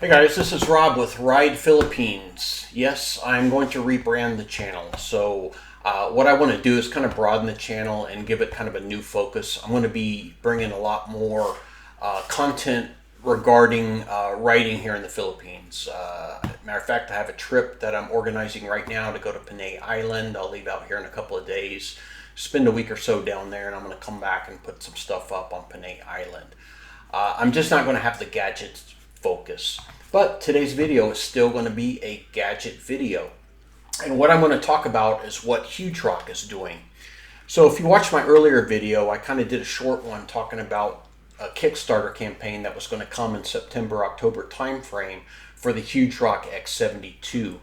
Hey guys, this is Rob with Ride Philippines. Yes, I'm going to rebrand the channel. So what I want to do is kind of broaden the channel and give it kind of a new focus. I'm going to be bringing a lot more content regarding riding here in the Philippines. Matter of fact, I have a trip that I'm organizing right now to go to Panay Island. I'll leave out here in a couple of days, spend a week or so down there, and I'm going to come back and put some stuff up on Panay Island. I'm just not going to have the gadgets focus. But today's video is still going to be a gadget video. And what I'm going to talk about is what Hugerock is doing. So if you watched my earlier video, I kind of did a short one talking about a Kickstarter campaign that was going to come in September, October timeframe for the Hugerock X72.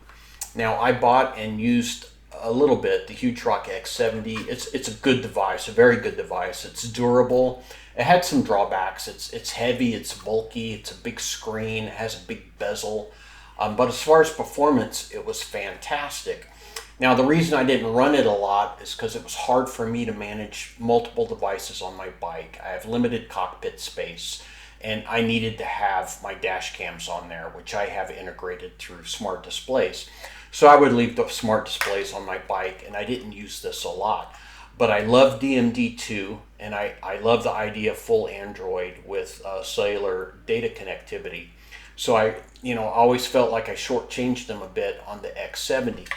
Now I bought and used a little bit the Hugerock X70. It's a good device, a very good device. It's durable. It had some drawbacks. It's heavy, it's bulky, it's a big screen, it has a big bezel. But as far as performance, it was fantastic. Now the reason I didn't run it a lot is because it was hard for me to manage multiple devices on my bike. I have limited cockpit space, and I needed to have my dash cams on there, which I have integrated through smart displays. So I would leave the smart displays on my bike, and I didn't use this a lot. But I love DMD2, and I love the idea of full Android with cellular data connectivity. So I always felt like I shortchanged them a bit on the X70.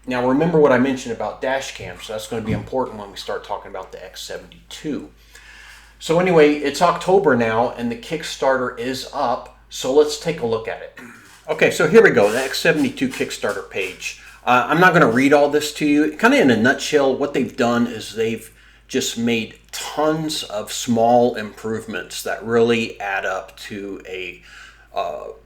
Now remember what I mentioned about dash cams, so that's going to be important when we start talking about the X72. So anyway, it's October now, and the Kickstarter is up, so let's take a look at it. Okay, so here we go, the X72 Kickstarter page. I'm not going to read all this to you. Kind of in a nutshell, what they've done is they've just made tons of small improvements that really add up to a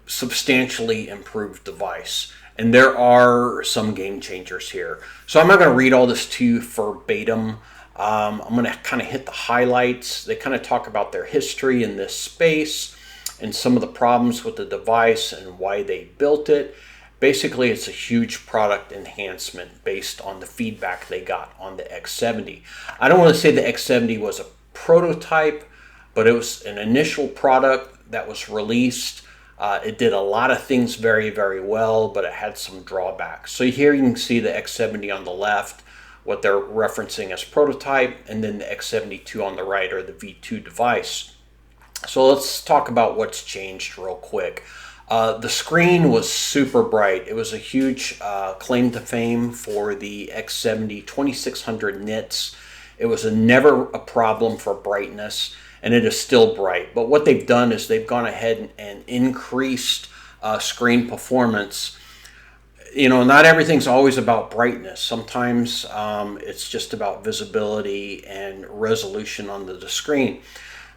substantially improved device. And there are some game changers here. So I'm not going to read all this to you verbatim. I'm going to kind of hit the highlights. They kind of talk about their history in this space and some of the problems with the device and why they built it. Basically, it's a huge product enhancement based on the feedback they got on the X70. I don't want to say the X70 was a prototype, but it was an initial product that was released. It did a lot of things very, very well, but it had some drawbacks. So here you can see the X70 on the left, what they're referencing as prototype, and then the X72 on the right, or the V2 device. So let's talk about what's changed real quick. The screen was super bright. It was a huge claim to fame for the X70 2600 nits. It was never a problem for brightness, and it is still bright. But what they've done is they've gone ahead and increased screen performance. You know, not everything's always about brightness. Sometimes it's just about visibility and resolution on the screen.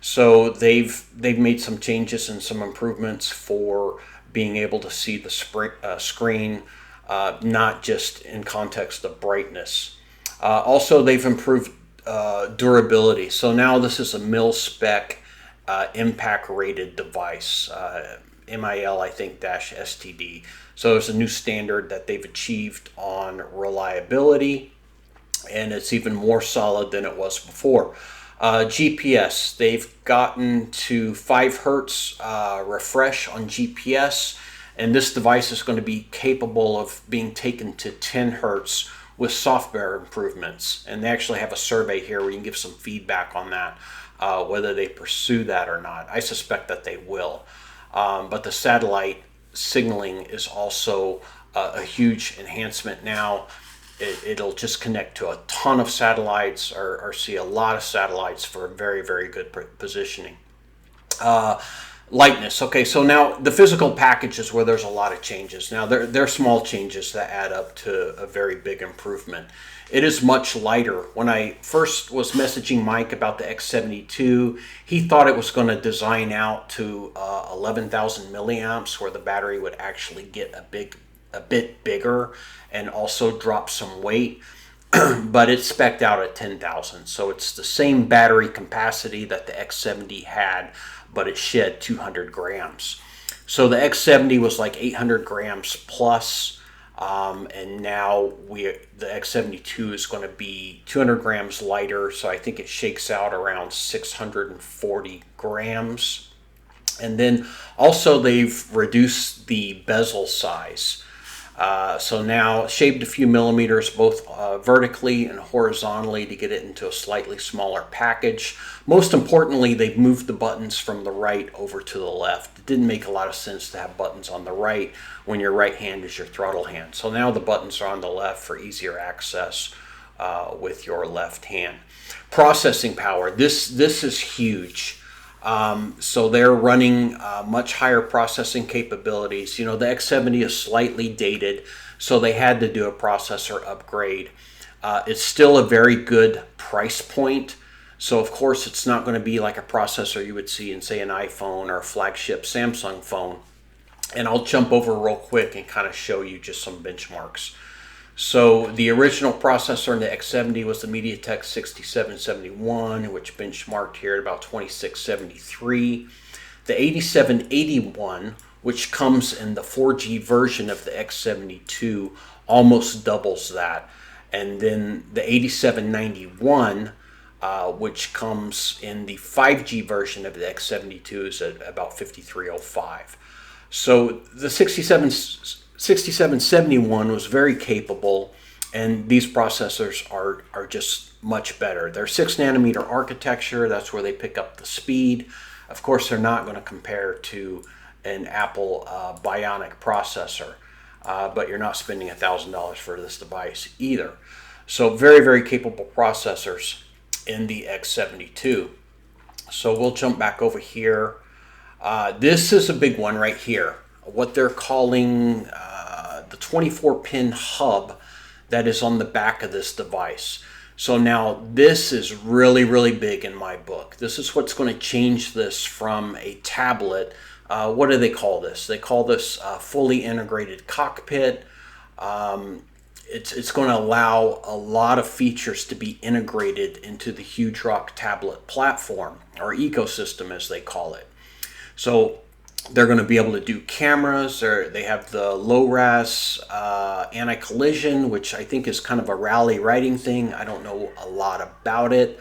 So they've made some changes and some improvements for being able to see the screen, not just in context of brightness. Also, they've improved durability. So now this is a mil-spec impact rated device, MIL, I think, -STD. So it's a new standard that they've achieved on reliability, and it's even more solid than it was before. GPS, they've gotten to 5 hertz refresh on GPS, and this device is going to be capable of being taken to 10 hertz with software improvements. And they actually have a survey here where you can give some feedback on that, whether they pursue that or not. I suspect that they will. But the satellite signaling is also a huge enhancement now. It'll just connect to a ton of satellites, or see a lot of satellites for very, very good positioning. Lightness. Okay, so now the physical package is where there's a lot of changes. Now they're small changes that add up to a very big improvement. It is much lighter. When I first was messaging Mike about the X72, he thought it was going to design out to 11,000 milliamps, where the battery would actually get a bit bigger and also drop some weight. But it's spec'd out at 10,000, so it's the same battery capacity that the X70 had, but it shed 200 grams. So the X70 was like 800 grams plus, and now the X72 is going to be 200 grams lighter, so I think it shakes out around 640 grams. And then also they've reduced the bezel size. So now shaved a few millimeters both vertically and horizontally to get it into a slightly smaller package. Most importantly, they've moved the buttons from the right over to the left. It didn't make a lot of sense to have buttons on the right when your right hand is your throttle hand. So now the buttons are on the left for easier access with your left hand. Processing power. This is huge. So they're running much higher processing capabilities. You know, the X70 is slightly dated, so they had to do a processor upgrade. It's still a very good price point. So of course it's not going to be like a processor you would see in, say, an iPhone or a flagship Samsung phone. And I'll jump over real quick and kind of show you just some benchmarks. So the original processor in the X70 was the MediaTek 6771, which benchmarked here at about 2673. The 8781, which comes in the 4G version of the X72, almost doubles that. And then the 8791, which comes in the 5G version of the X72, is at about 5305. So the 6771 was very capable, and these processors are just much better. They're 6 nanometer architecture. That's where they pick up the speed. Of course, they're not going to compare to an Apple Bionic processor, but you're not spending $1,000 for this device either. So very, very capable processors in the X72. So we'll jump back over here. This is a big one right here. What they're calling the 24-pin hub that is on the back of this device. So now this is really, really big in my book. This is what's going to change this from a tablet. What do they call this? They call this fully integrated cockpit. It's going to allow a lot of features to be integrated into the Hugerock tablet platform, or ecosystem as they call it. So they're going to be able to do cameras. They have the low-res anti-collision, which I think is kind of a rally riding thing. I don't know a lot about it.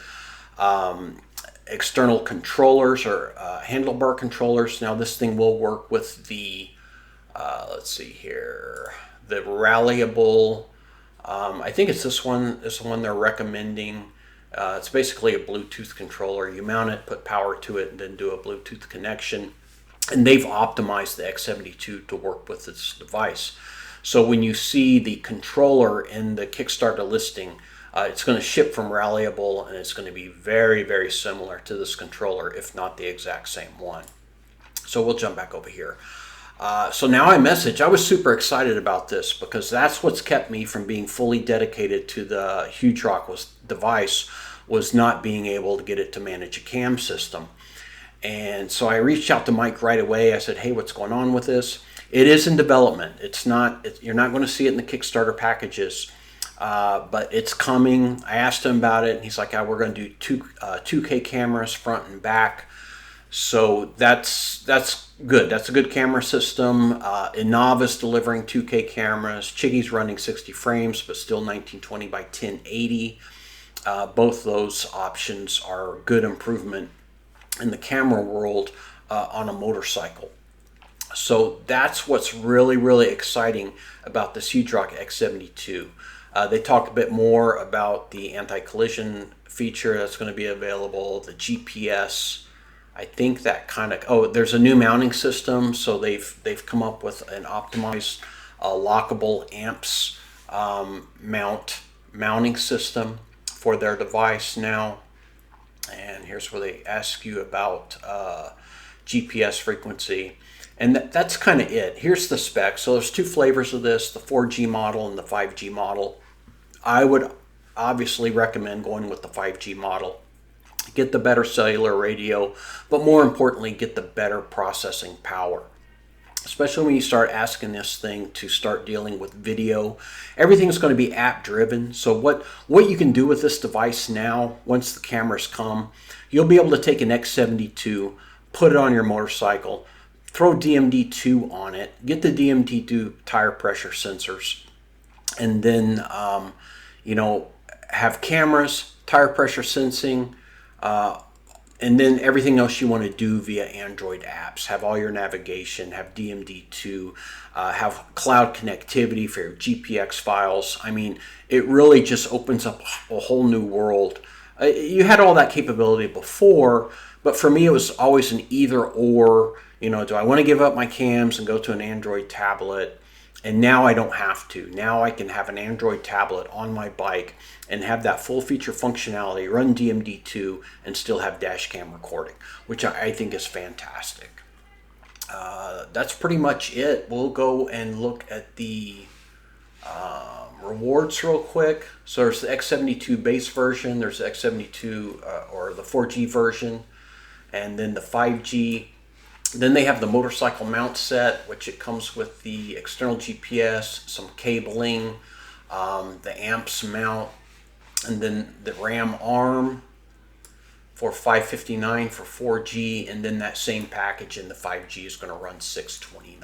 External controllers, or handlebar controllers. Now this thing will work with the, let's see here, the rallyable, I think it's this one. This one they're recommending. It's basically a Bluetooth controller. You mount it, put power to it, and then do a Bluetooth connection. And they've optimized the X72 to work with this device. So when you see the controller in the Kickstarter listing, it's going to ship from Rallyable, and it's going to be very, very similar to this controller, if not the exact same one. So we'll jump back over here. So now iMessage. I was super excited about this because that's what's kept me from being fully dedicated to the Hugerock device, was not being able to get it to manage a cam system. And so I reached out to Mike right away. I said, hey, what's going on with this? It is in development. You're not going to see it in the Kickstarter packages, but it's coming. I asked him about it, and he's like, we're going to do 2K cameras front and back. So that's good. That's a good camera system. Innova's delivering 2K cameras. Chiggy's running 60 frames, but still 1920 by 1080. Both those options are good improvement in the camera world on a motorcycle. So that's what's really, really exciting about this Hugerock X72. They talked a bit more about the anti-collision feature that's going to be available, the GPS. I think that kind of, there's a new mounting system. So they've come up with an optimized lockable amps mounting system for their device now. And here's where they ask you about GPS frequency. And that's kind of it. Here's the specs. So there's two flavors of this, the 4G model and the 5G model. I would obviously recommend going with the 5G model. Get the better cellular radio, but more importantly, get the better processing power. Especially when you start asking this thing to start dealing with video. Everything's going to be app driven. So what you can do with this device now, once the cameras come, you'll be able to take an X72, put it on your motorcycle, throw DMD2 on it, get the DMD2 tire pressure sensors, and then have cameras, tire pressure sensing, And then everything else you want to do via Android apps, have all your navigation, have DMD2, have cloud connectivity for your GPX files. I mean, it really just opens up a whole new world. You had all that capability before, but for me it was always an either or. You know, do I want to give up my cams and go to an Android tablet? And now I don't have to. Now I can have an Android tablet on my bike and have that full feature functionality, run DMD2, and still have dash cam recording, which I think is fantastic. That's pretty much it. We'll go and look at the rewards real quick. So there's the X72 base version, there's the X72 or the 4G version, and then the 5G. Then they have the motorcycle mount set, which it comes with the external GPS, some cabling, the amps mount, and then the RAM arm for $559 for 4G, and then that same package in the 5G is going to run $629.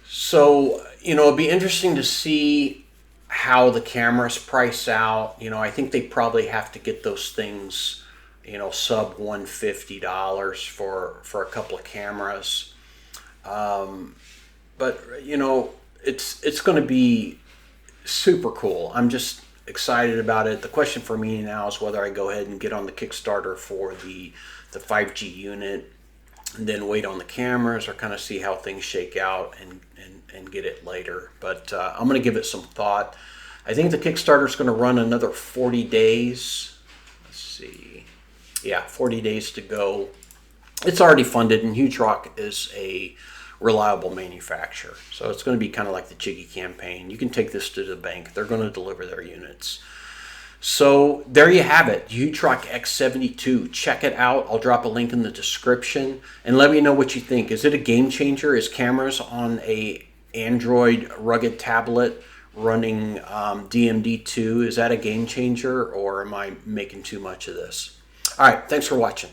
So, you know, it'd be interesting to see how the cameras price out. You know, I think they probably have to get those things, you know, sub $150 for a couple of cameras. But you know, it's going to be super cool. I'm just excited about it. The question for me now is whether I go ahead and get on the Kickstarter for the 5G unit and then wait on the cameras, or kind of see how things shake out and get it later. But I'm going to give it some thought. I think the Kickstarter is going to run another 40 days. Let's see. Yeah, 40 days to go. It's already funded, and Hugerock is a reliable manufacturer. So it's going to be kind of like the Jiggy campaign. You can take this to the bank. They're going to deliver their units. So there you have it, Hugerock X72. Check it out. I'll drop a link in the description, and let me know what you think. Is it a game changer? Is cameras on a Android rugged tablet running DMD2, is that a game changer, or am I making too much of this? All right, thanks for watching.